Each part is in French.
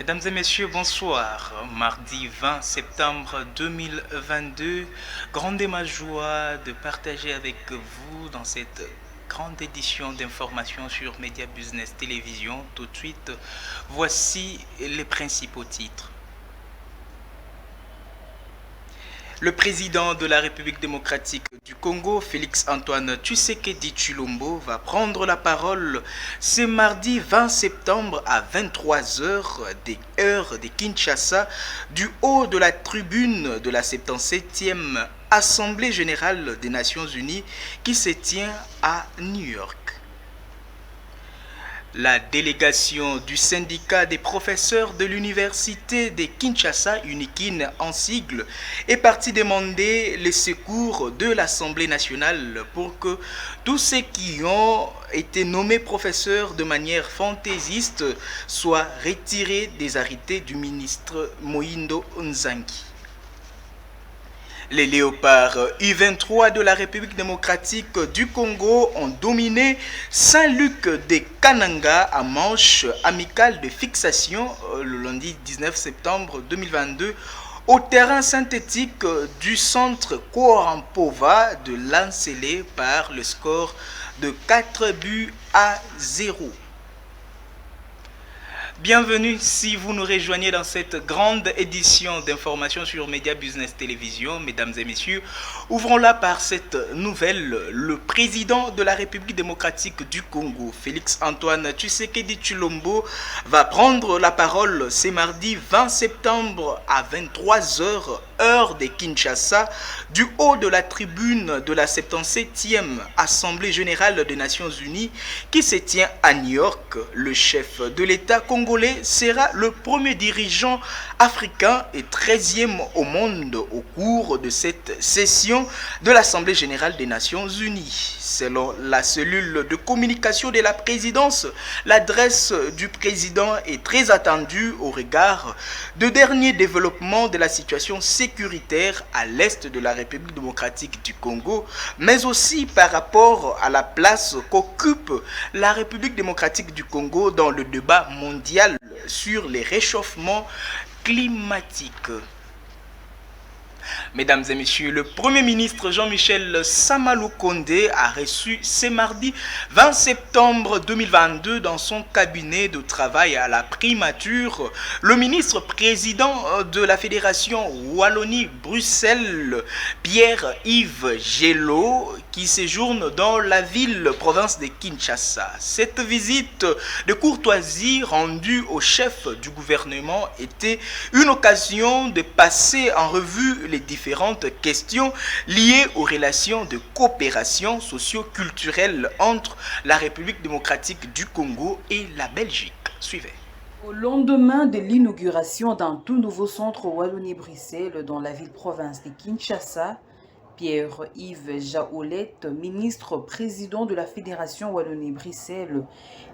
Mesdames et messieurs, bonsoir. Mardi 20 septembre 2022, grande est ma joie de partager avec vous dans cette grande édition d'informations sur Média Business Télévision. Tout de suite, voici les principaux titres. Le président de la République démocratique du Congo, Félix-Antoine Tshisekedi Tshilombo, va prendre la parole ce mardi 20 septembre à 23h des heures de Kinshasa, du haut de la tribune de la 77e Assemblée générale des Nations unies qui se tient à New York. La délégation du syndicat des professeurs de l'université de Kinshasa, UNIKIN en sigle, est partie demander les secours de l'Assemblée nationale pour que tous ceux qui ont été nommés professeurs de manière fantaisiste soient retirés des arrêtés du ministre Moïndo Nzangi. Les léopards U-23 de la République démocratique du Congo ont dominé Saint-Luc de Kananga à manche amicale de fixation le lundi 19 septembre 2022 au terrain synthétique du centre Korampova de Lancelé par le score de 4-0. Bienvenue si vous nous rejoignez dans cette grande édition d'informations sur Média Business Télévision. Mesdames et messieurs, ouvrons-la par cette nouvelle. Le président de la République démocratique du Congo, Félix-Antoine Tshisekedi Tshilombo, va prendre la parole ce mardi 20 septembre à 23h, heure de Kinshasa, du haut de la tribune de la 77e Assemblée générale des Nations unies qui se tient à New York. Le chef de l'État congolais sera le premier dirigeant africain et 13e au monde au cours de cette session de l'Assemblée générale des Nations unies. Selon la cellule de communication de la présidence, l'adresse du président est très attendue au regard de derniers développements de la situation sécuritaire à l'est de la République démocratique du Congo, mais aussi par rapport à la place qu'occupe la République démocratique du Congo dans le débat mondial sur les réchauffements climatiques. Mesdames et messieurs, le Premier ministre Jean-Michel Samalou Kondé a reçu ce mardi 20 septembre 2022 dans son cabinet de travail à la primature le ministre-président de la Fédération Wallonie-Bruxelles, Pierre-Yves Gelot, qui séjourne dans la ville-province de Kinshasa. Cette visite de courtoisie rendue au chef du gouvernement était une occasion de passer en revue les différentes questions liées aux relations de coopération socio-culturelle entre la République démocratique du Congo et la Belgique. Suivez. Au lendemain de l'inauguration d'un tout nouveau centre Wallonie-Bruxelles dans la ville-province de Kinshasa, Pierre-Yves Jaolet, ministre-président de la Fédération Wallonie-Bruxelles,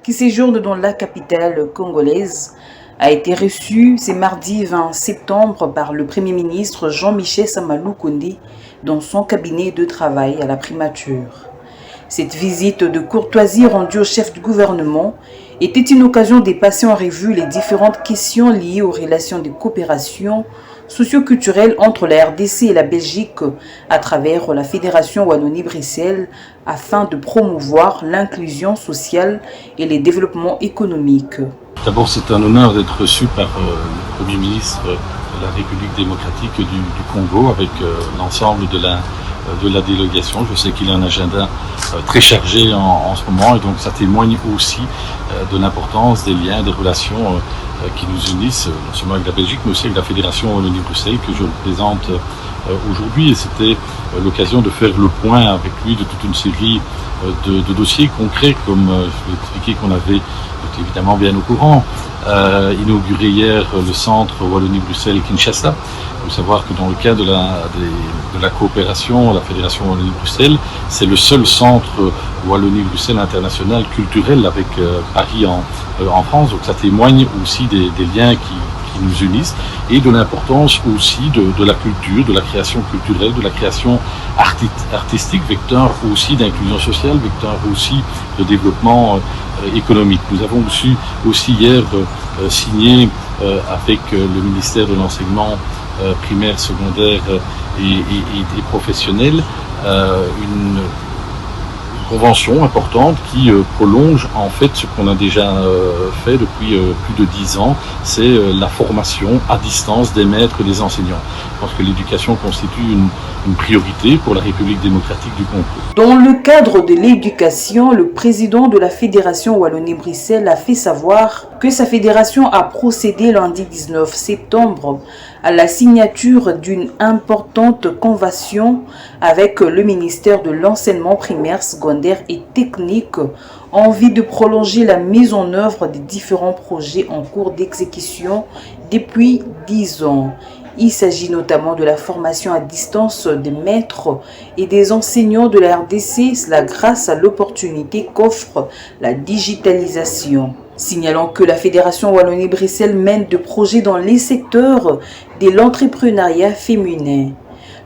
qui séjourne dans la capitale congolaise, a été reçu ce mardi 20 septembre par le Premier ministre Jean-Michel Samalou Kondé dans son cabinet de travail à la primature. Cette visite de courtoisie rendue au chef du gouvernement était une occasion de passer en revue les différentes questions liées aux relations de coopération socio-culturelle entre la RDC et la Belgique à travers la Fédération Wallonie-Bruxelles afin de promouvoir l'inclusion sociale et les développements économiques. D'abord, c'est un honneur d'être reçu par le Premier ministre de la République démocratique du Congo avec l'ensemble de la délégation. Je sais qu'il a un agenda très chargé en ce moment et donc ça témoigne aussi de l'importance des liens, des relations qui nous unissent, non seulement avec la Belgique mais aussi avec la Fédération Wallonie-Bruxelles que je représente aujourd'hui. Et c'était l'occasion de faire le point avec lui de toute une série de dossiers concrets, comme je l'ai expliqué qu'on avait évidemment bien au courant, inauguré hier le centre Wallonie-Bruxelles-Kinshasa. Il faut savoir que dans le cadre de la coopération, la Fédération Wallonie-Bruxelles, c'est le seul centre Wallonie-Bruxelles international culturel avec Paris en France. Donc ça témoigne aussi des liens qui nous unissent et de l'importance aussi de la culture, de la création culturelle, de la création artistique, vecteur aussi d'inclusion sociale, vecteur aussi de développement économique. Nous avons aussi hier signé avec le ministère de l'enseignement primaire, secondaire et professionnel, une convention importante qui prolonge en fait ce qu'on a déjà fait depuis plus de 10 ans, c'est la formation à distance des maîtres et des enseignants. Je pense que l'éducation constitue une priorité pour la République démocratique du Congo. Dans le cadre de l'éducation, le président de la Fédération Wallonie-Bruxelles a fait savoir que sa fédération a procédé lundi 19 septembre à la signature d'une importante convention avec le ministère de l'enseignement primaire, secondaire et technique en vue de prolonger la mise en œuvre des différents projets en cours d'exécution depuis 10 ans. Il s'agit notamment de la formation à distance des maîtres et des enseignants de la RDC, cela grâce à l'opportunité qu'offre la digitalisation. Signalant que la Fédération Wallonie-Bruxelles mène de projets dans les secteurs de l'entrepreneuriat féminin.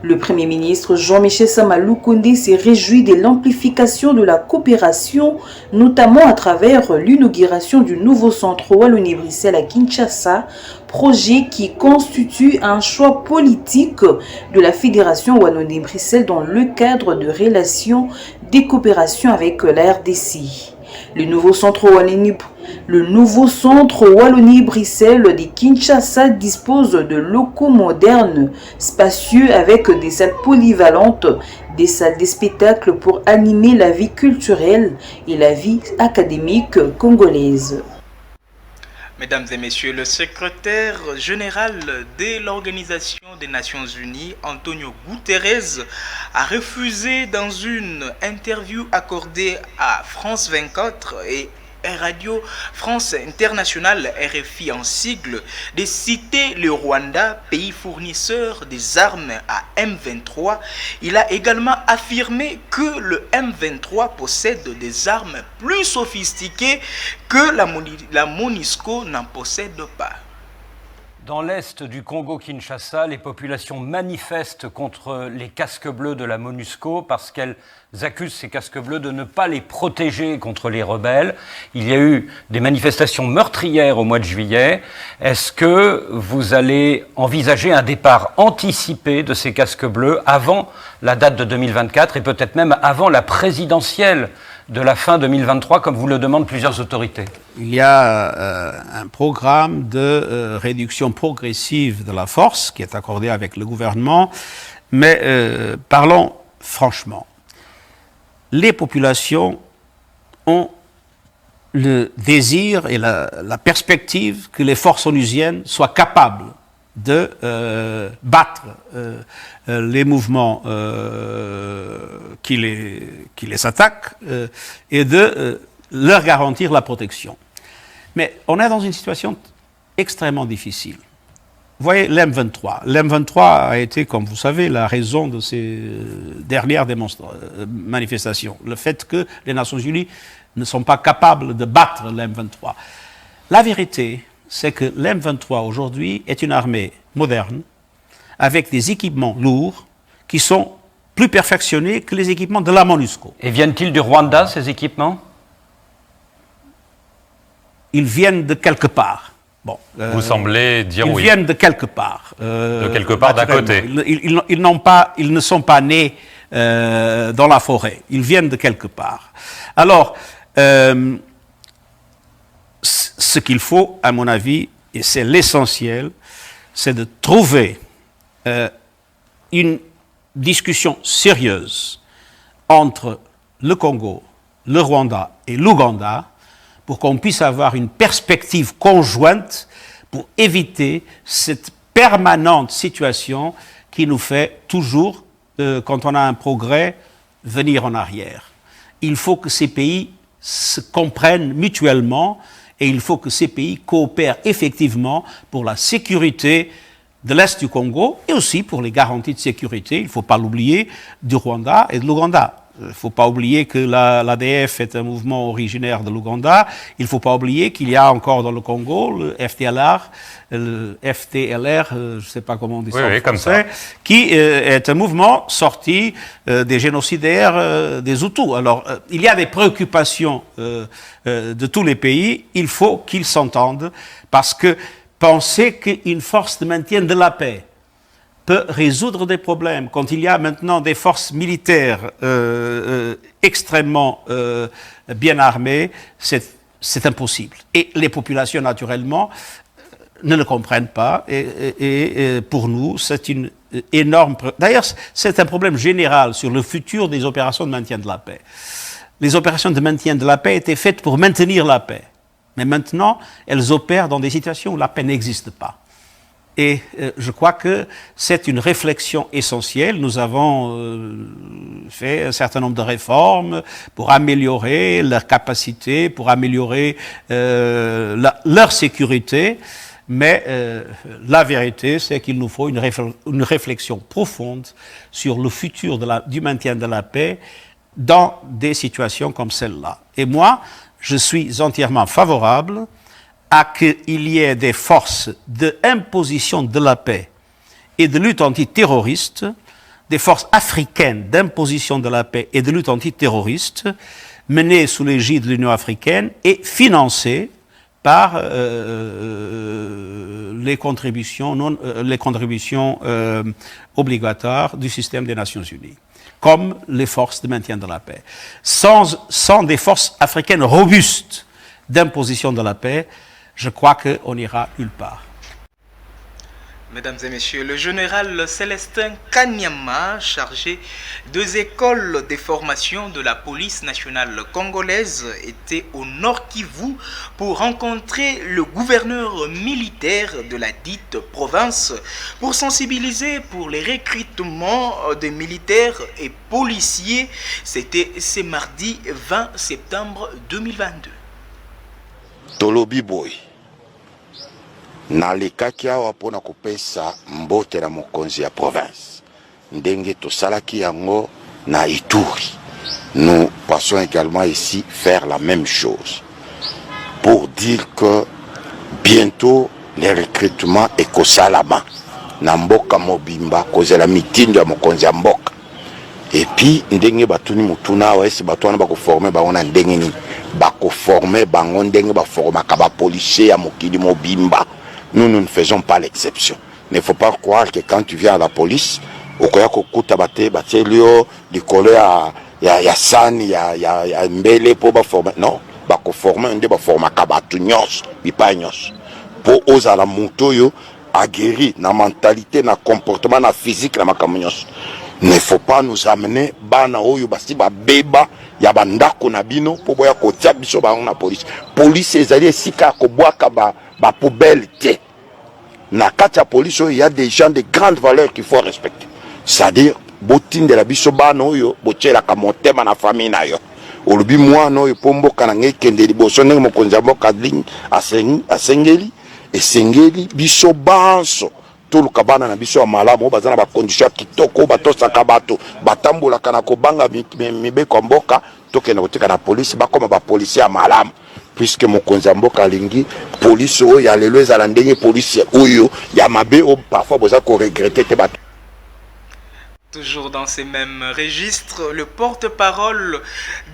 Le Premier ministre Jean-Michel Sama Lukonde s'est réjoui de l'amplification de la coopération, notamment à travers l'inauguration du nouveau centre Wallonie-Bruxelles à Kinshasa, projet qui constitue un choix politique de la Fédération Wallonie-Bruxelles dans le cadre de relations de coopération avec la RDC. Le nouveau centre Wallonie-Bruxelles de Kinshasa dispose de locaux modernes, spacieux avec des salles polyvalentes, des salles de spectacle pour animer la vie culturelle et la vie académique congolaise. Mesdames et messieurs, le secrétaire général de l'Organisation des Nations Unies, Antonio Guterres, a refusé dans une interview accordée à France 24 et Radio France Internationale, RFI en sigle, de citer le Rwanda, pays fournisseur des armes à M23. Il a également affirmé que le M23 possède des armes plus sophistiquées que la MONUSCO n'en possède pas. Dans l'est du Congo-Kinshasa, les populations manifestent contre les casques bleus de la MONUSCO parce qu'elles accusent ces casques bleus de ne pas les protéger contre les rebelles. Il y a eu des manifestations meurtrières au mois de juillet. Est-ce que vous allez envisager un départ anticipé de ces casques bleus avant la date de 2024 et peut-être même avant la présidentielle de la fin 2023, comme vous le demandent plusieurs autorités? Il y a un programme de réduction progressive de la force qui est accordé avec le gouvernement, mais parlons franchement. Les populations ont le désir et la perspective que les forces onusiennes soient capables de battre les mouvements qui les attaquent et de leur garantir la protection. Mais on est dans une situation extrêmement difficile. Vous voyez, l'M23. L'M23 a été, comme vous savez, la raison de ces dernières manifestations. Le fait que les Nations Unies ne sont pas capables de battre l'M23. La vérité, c'est que l'M23 aujourd'hui est une armée moderne, avec des équipements lourds, qui sont plus perfectionnés que les équipements de la MONUSCO. Et viennent-ils du Rwanda, ces équipements? Ils viennent de quelque part. Bon, vous semblez dire ils oui. Ils viennent de quelque part. De quelque part d'à côté. Ils ne sont pas nés dans la forêt. Ils viennent de quelque part. Alors, ce qu'il faut, à mon avis, et c'est l'essentiel, c'est de trouver une discussion sérieuse entre le Congo, le Rwanda et l'Ouganda pour qu'on puisse avoir une perspective conjointe pour éviter cette permanente situation qui nous fait toujours, quand on a un progrès, venir en arrière. Il faut que ces pays se comprennent mutuellement et il faut que ces pays coopèrent effectivement pour la sécurité de l'Est du Congo et aussi pour les garanties de sécurité, il ne faut pas l'oublier, du Rwanda et de l'Ouganda. Il ne faut pas oublier que l'ADF est un mouvement originaire de l'Ouganda. Il ne faut pas oublier qu'il y a encore dans le Congo le FDLR, je ne sais pas comment on dit ça en français, qui est un mouvement sorti des génocidaires des Hutus. Alors, il y a des préoccupations de tous les pays. Il faut qu'ils s'entendent parce que penser qu'une force de maintien de la paix peut résoudre des problèmes quand il y a maintenant des forces militaires extrêmement bien armées, c'est impossible. Et les populations, naturellement, ne le comprennent pas. Et pour nous, c'est une énorme... D'ailleurs, c'est un problème général sur le futur des opérations de maintien de la paix. Les opérations de maintien de la paix étaient faites pour maintenir la paix. Mais maintenant, elles opèrent dans des situations où la paix n'existe pas. Et je crois que c'est une réflexion essentielle. Nous avons fait un certain nombre de réformes pour améliorer leur capacité, pour améliorer leur sécurité. Mais la vérité, c'est qu'il nous faut une réflexion profonde sur le futur du maintien de la paix dans des situations comme celle-là. Et moi, je suis entièrement favorable à qu'il y ait des forces d'imposition de la paix et de lutte antiterroriste, des forces africaines d'imposition de la paix et de lutte antiterroriste, menées sous l'égide de l'Union africaine et financées par les contributions obligatoires du système des Nations Unies, comme les forces de maintien de la paix. Sans des forces africaines robustes d'imposition de la paix, je crois qu'on n'ira nulle part. Mesdames et messieurs, le général Célestin Kanyama, chargé des écoles de formation de la police nationale congolaise, était au Nord Kivu pour rencontrer le gouverneur militaire de la dite province pour sensibiliser pour les recrutements des militaires et policiers. C'était ce mardi 20 septembre 2022. Tolobi boy nalekaki awa mpona kopesa mbote na mokonzi ya province ndenge tosalaki yango na Ituri. Nous passons également ici faire la même chose pour dire que bientôt les recrutements ekosalama na mboka mobimba kozela mitindo ya mokonzi ya mboka. Et puis ndenge batuni mutuna awa esi bato wana bakoforme bango na ndenge nini bakoforme bango ndenge baformaka bapolisier ya mokili mobimba. Nous ne faisons pas l'exception. Il ne faut pas croire que quand tu viens à la police, okoya kokuta bate batelio likolo ya sani ya mbele po ba former. Non, ba ko former nde ba formaka batu nyos, bipa nyos. Po ozala moto yo aguerri na mentalité, na comportement, na physique na makambo nyos. Il ne faut pas nous amener bana oyo basi ba beba ya bandako na bino po boya kotia biso ba na police. Police ezali esika ko boaka ba poubelle te. Na kati ya police il y a des gens de grandes valeurs qu'il faut respecter. C'est-à-dire botine de la biso bana oyo bochela ka motema na famille na yo. Olobi mwana oyo pomboka na ngekende liboso ndenge mokonzi mboka ligne asengeli esengeli biso banso toluka bana na biso ya malamu bazana ba condition kitoko batosaka bato batambolaka na kobanga mibeko mboka tokena kotika na police bakoma ba policier ya malamu. Puisque mokonzi mboka lingi police oyo ya lelo ezala ndenge police oyo ya mabe o parfois boza ko regretter te bato. Toujours dans ces mêmes registres, le porte-parole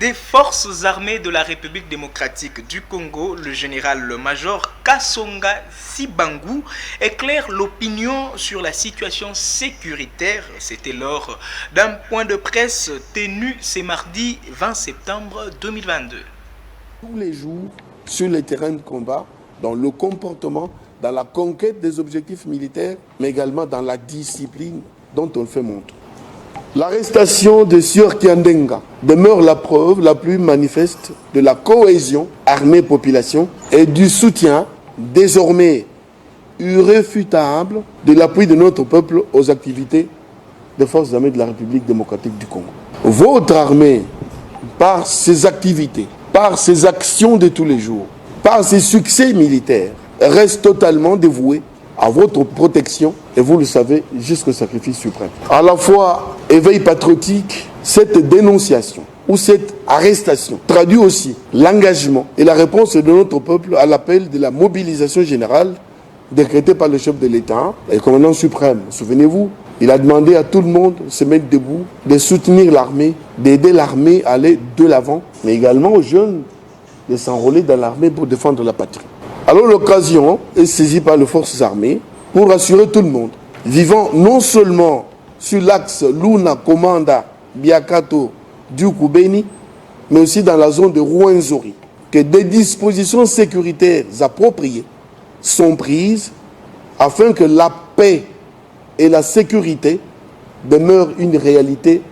des forces armées de la République démocratique du Congo, le général-major Kasonga Sibangu, éclaire l'opinion sur la situation sécuritaire. C'était lors d'un point de presse tenu ce mardi 20 septembre 2022. Tous les jours, sur les terrains de combat, dans le comportement, dans la conquête des objectifs militaires, mais également dans la discipline dont on fait montre. L'arrestation de Sieur Kiandenga demeure la preuve la plus manifeste de la cohésion armée-population et du soutien désormais irréfutable de l'appui de notre peuple aux activités des forces armées de la République démocratique du Congo. Votre armée, par ses activités, par ses actions de tous les jours, par ses succès militaires, reste totalement dévouée à votre protection, et vous le savez, jusqu'au sacrifice suprême. À la fois, éveil patriotique, cette dénonciation ou cette arrestation traduit aussi l'engagement et la réponse de notre peuple à l'appel de la mobilisation générale décrétée par le chef de l'État et le commandant suprême. Souvenez-vous, il a demandé à tout le monde de se mettre debout, de soutenir l'armée, d'aider l'armée à aller de l'avant, mais également aux jeunes de s'enrôler dans l'armée pour défendre la patrie. Alors l'occasion est saisie par les forces armées pour rassurer tout le monde, vivant non seulement sur l'axe Luna-Komanda, Biakato, Djoukoubéni, mais aussi dans la zone de Rwenzori, que des dispositions sécuritaires appropriées sont prises afin que la paix et la sécurité demeurent une réalité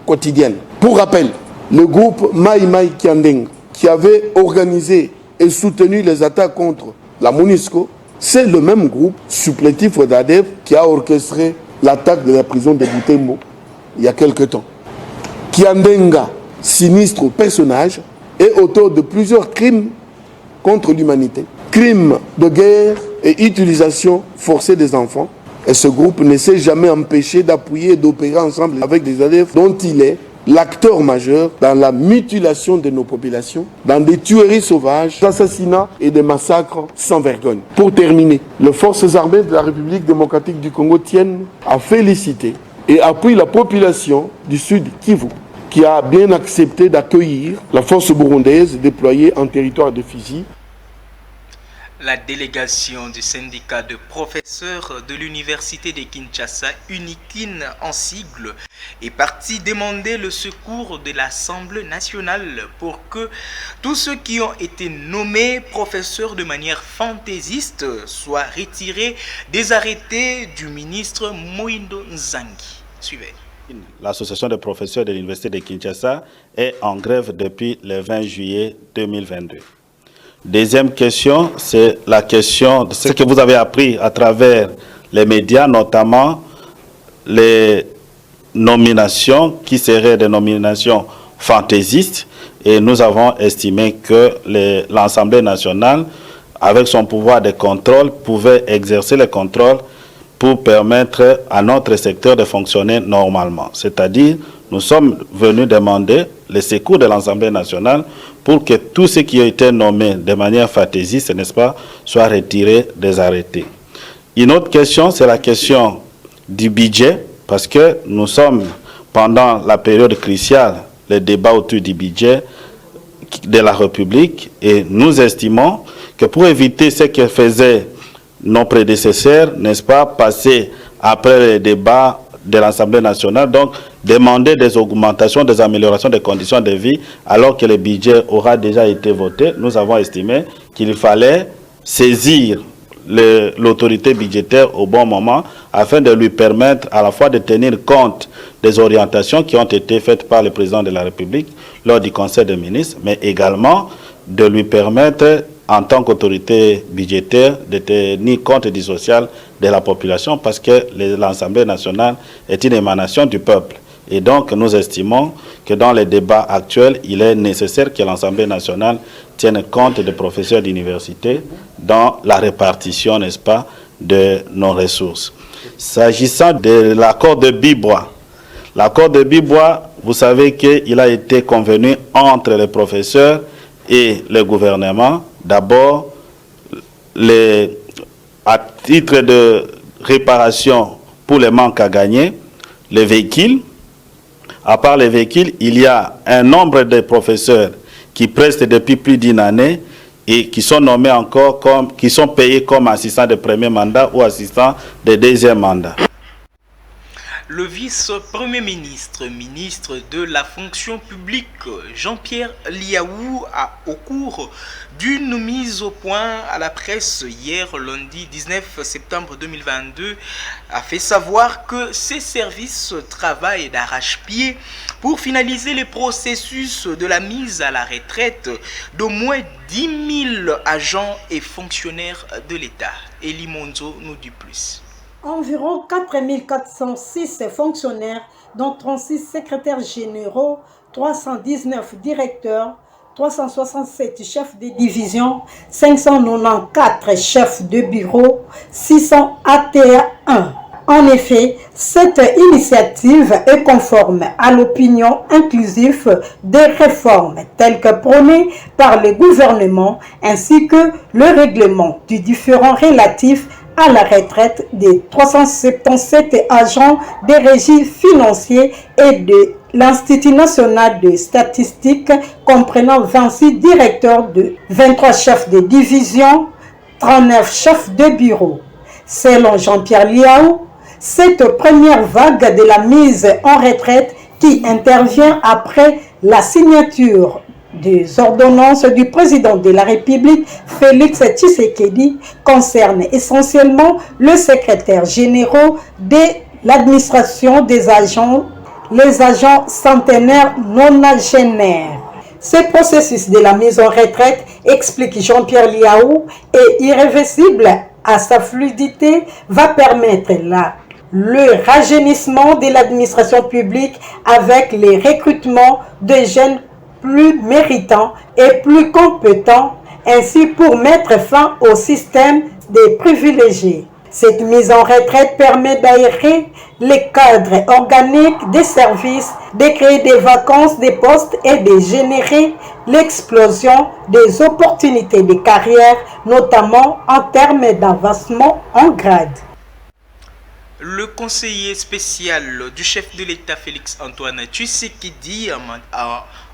quotidienne. Pour rappel, le groupe Mai Mai Kiandeng, qui avait organisé et soutenu les attaques contre la MONUSCO, c'est le même groupe supplétif d'ADEF qui a orchestré l'attaque de la prison de Butembo il y a quelque temps. Kiandenga, sinistre personnage, est auteur de plusieurs crimes contre l'humanité, crimes de guerre et utilisation forcée des enfants. Et ce groupe ne s'est jamais empêché d'appuyer et d'opérer ensemble avec des ADF dont il est l'acteur majeur dans la mutilation de nos populations, dans des tueries sauvages, des assassinats et des massacres sans vergogne. Pour terminer, les forces armées de la République démocratique du Congo tiennent à féliciter et appuient la population du Sud Kivu, qui a bien accepté d'accueillir la force burundaise déployée en territoire de Fizi. La délégation du syndicat de professeurs de l'université de Kinshasa, UNIKIN en sigle, est partie demander le secours de l'Assemblée nationale pour que tous ceux qui ont été nommés professeurs de manière fantaisiste soient retirés des arrêtés du ministre Moïndo Nzangi. Suivez. L'association des professeurs de l'université de Kinshasa est en grève depuis le 20 juillet 2022. Deuxième question, c'est la question de ce que vous avez appris à travers les médias, notamment les nominations qui seraient des nominations fantaisistes. Et nous avons estimé que l'Assemblée nationale, avec son pouvoir de contrôle, pouvait exercer le contrôle pour permettre à notre secteur de fonctionner normalement. C'est-à-dire, nous sommes venus demander le secours de l'Assemblée nationale pour que tous ceux qui ont été nommés de manière fantaisiste, n'est-ce pas, soient retirés des arrêtés. Une autre question, c'est la question du budget, parce que nous sommes, pendant la période cruciale, le débat autour du budget de la République, et nous estimons que pour éviter ce que faisaient nos prédécesseurs, n'est-ce pas, passer après le débat de l'Assemblée nationale, donc demander des augmentations, des améliorations des conditions de vie, alors que le budget aura déjà été voté, nous avons estimé qu'il fallait saisir l'autorité budgétaire au bon moment afin de lui permettre à la fois de tenir compte des orientations qui ont été faites par le président de la République lors du Conseil des ministres, mais également de lui permettre en tant qu'autorité budgétaire de tenir compte du social de la population, parce que l'Assemblée nationale est une émanation du peuple. Et donc nous estimons que dans les débats actuels, il est nécessaire que l'Assemblée nationale tienne compte des professeurs d'université dans la répartition, n'est-ce pas, de nos ressources. S'agissant de l'accord de Bibois, l'accord de Bibois, vous savez qu'il a été convenu entre les professeurs et le gouvernement. D'abord, à titre de réparation pour les manques à gagner, les véhicules. À part les véhicules, il y a un nombre de professeurs qui prestent depuis plus d'une année et qui sont nommés encore qui sont payés comme assistants de premier mandat ou assistants de deuxième mandat. Le vice-premier ministre, ministre de la fonction publique, Jean-Pierre Liaou, au cours d'une mise au point à la presse hier, lundi 19 septembre 2022, a fait savoir que ses services travaillent d'arrache-pied pour finaliser le processus de la mise à la retraite d'au moins 10 000 agents et fonctionnaires de l'État. Elie Monzo nous dit plus. Environ 4 406 fonctionnaires, dont 36 secrétaires généraux, 319 directeurs, 367 chefs de division, 594 chefs de bureau, 600 ATA1. En effet, cette initiative est conforme à l'opinion inclusive des réformes telles que prônées par le gouvernement ainsi que le règlement du différend relatif à la retraite des 377 agents des régies financiers et de l'Institut national de statistique comprenant 26 directeurs de 23 chefs de division, 39 chefs de bureau. Selon Jean-Pierre Liaou, cette première vague de la mise en retraite qui intervient après la signature des ordonnances du président de la République, Félix Tshisekedi, concerne essentiellement le secrétaire général de l'administration des agents, les agents centenaires nonagénaires. Ce processus de la mise en retraite, explique Jean-Pierre Liaou, est irréversible à sa fluidité, va permettre le rajeunissement de l'administration publique avec les recrutements de jeunes plus méritants et plus compétents, ainsi pour mettre fin au système des privilégiés. Cette mise en retraite permet d'aérer les cadres organiques des services, de créer des vacances des postes et de générer l'explosion des opportunités de carrière, notamment en termes d'avancement en grade. Le conseiller spécial du chef de l'État Félix Antoine Tshisekedi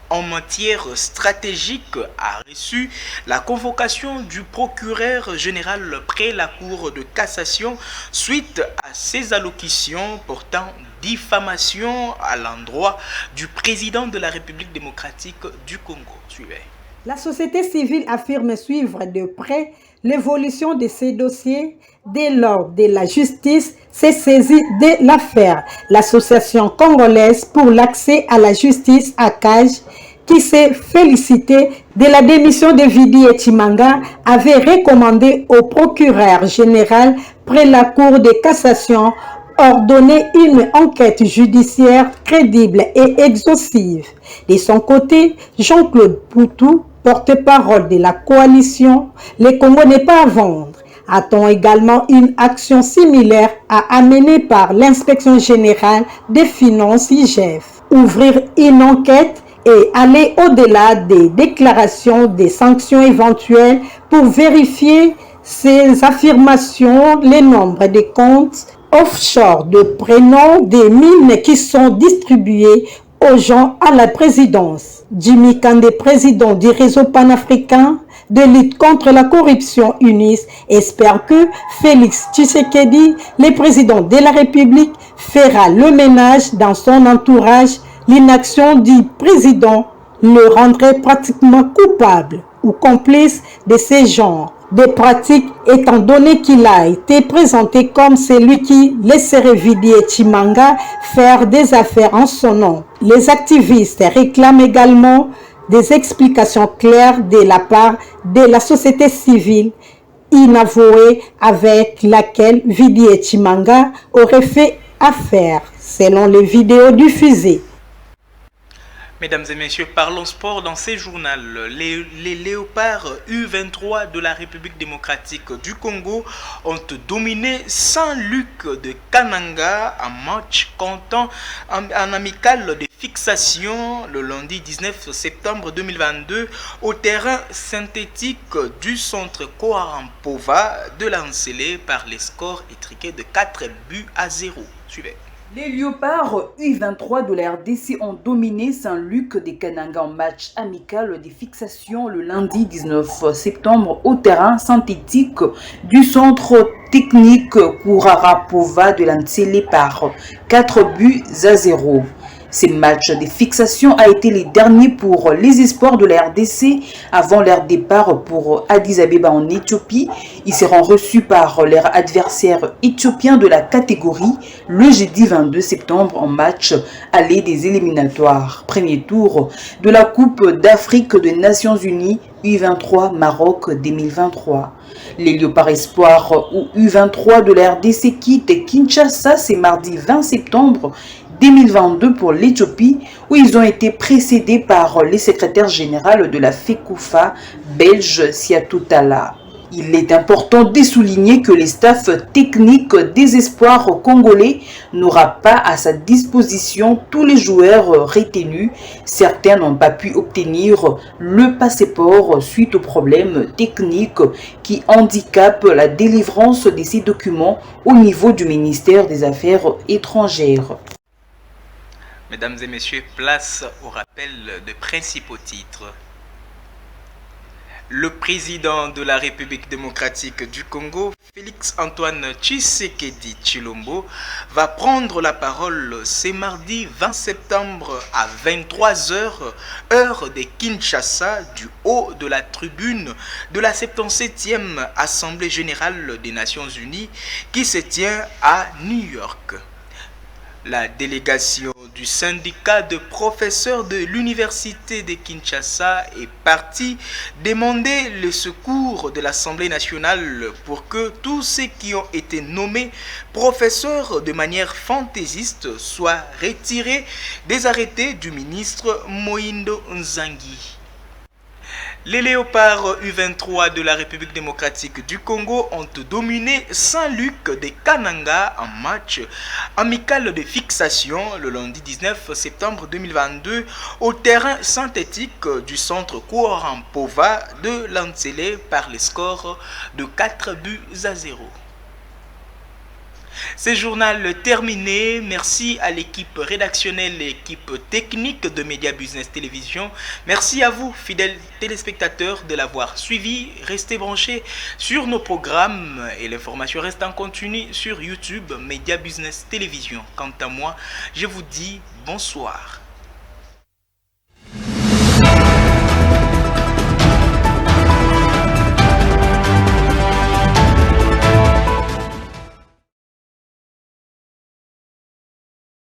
en matière stratégique a reçu la convocation du procureur général près la Cour de cassation suite à ses allocutions portant diffamation à l'endroit du président de la République démocratique du Congo. Suivez. La société civile affirme suivre de près l'évolution de ces dossiers dès lors de la justice s'est saisie de l'affaire. L'Association congolaise pour l'accès à la justice, ACAJ, qui s'est félicité de la démission de Vidi Etimanga, avait recommandé au procureur général près la Cour de cassation ordonner une enquête judiciaire crédible et exhaustive. De son côté, Jean-Claude Poutou, porte-parole de la coalition Le Congo n'est pas à vendre, attend également une action similaire à amener par l'inspection générale des finances IGF. Ouvrir une enquête et aller au-delà des déclarations des sanctions éventuelles pour vérifier ces affirmations, les nombres de comptes offshore de prénoms des mines qui sont distribuées aux gens à la présidence. Jimmy Kandé, président du réseau panafricain de lutte contre la corruption UNIS, espère que Félix Tshisekedi, le président de la République, fera le ménage dans son entourage. L'inaction du président le rendrait pratiquement coupable ou complice de ces genres de pratiques, étant donné qu'il a été présenté comme celui qui laisserait Vidi Etimanga faire des affaires en son nom. Les activistes réclament également des explications claires de la part de la société civile inavouée avec laquelle Vidi Etimanga aurait fait affaire, selon les vidéos diffusées. Mesdames et messieurs, parlons sport dans ces journaux. Les léopards U23 de la République démocratique du Congo ont dominé Saint-Luc de Kananga en match comptant en amical de fixation le lundi 19 septembre 2022 au terrain synthétique du centre Koarampova de Lancélé par les scores étriqués de 4-0. Suivez. Les léopards U23 de la RDC ont dominé Saint-Luc de Kananga en match amical de fixation le lundi 19 septembre au terrain synthétique du centre technique Koarampova de Lancélé par 4-0. Ce match de fixation a été le dernier pour les espoirs de la RDC avant leur départ pour Addis Abeba en Éthiopie. Ils seront reçus par leurs adversaires éthiopiens de la catégorie le jeudi 22 septembre en match aller des éliminatoires. Premier tour de la Coupe d'Afrique des Nations Unies U23 Maroc 2023. Les Léopards Espoirs ou U23 de la RDC quittent Kinshasa ce mardi 20 septembre 2022 pour l'Éthiopie, où ils ont été précédés par le secrétaire général de la FECOFA belge Siatou Talla. Il est important de souligner que le staff technique des espoirs congolais n'aura pas à sa disposition tous les joueurs retenus. Certains n'ont pas pu obtenir le passeport suite aux problèmes techniques qui handicapent la délivrance de ces documents au niveau du ministère des Affaires étrangères. Mesdames et messieurs, place au rappel de principaux titres. Le président de la République démocratique du Congo, Félix-Antoine Tshisekedi Tshilombo, va prendre la parole ce mardi 20 septembre à 23h, heure de Kinshasa, du haut de la tribune de la 77e Assemblée générale des Nations Unies qui se tient à New York. La délégation du syndicat de professeurs de l'université de Kinshasa est partie demander le secours de l'Assemblée nationale pour que tous ceux qui ont été nommés professeurs de manière fantaisiste soient retirés des arrêtés du ministre Moïndo Nzangi. Les léopards U23 de la République démocratique du Congo ont dominé Saint-Luc de Kananga en match amical de fixation le lundi 19 septembre 2022 au terrain synthétique du centre Kouarampova de Lanzele par le score de 4-0. Ce journal terminé. Merci à l'équipe rédactionnelle et l'équipe technique de Média Business Télévision. Merci à vous, fidèles téléspectateurs, de l'avoir suivi. Restez branchés sur nos programmes et l'information reste en continu sur YouTube Média Business Télévision. Quant à moi, je vous dis bonsoir.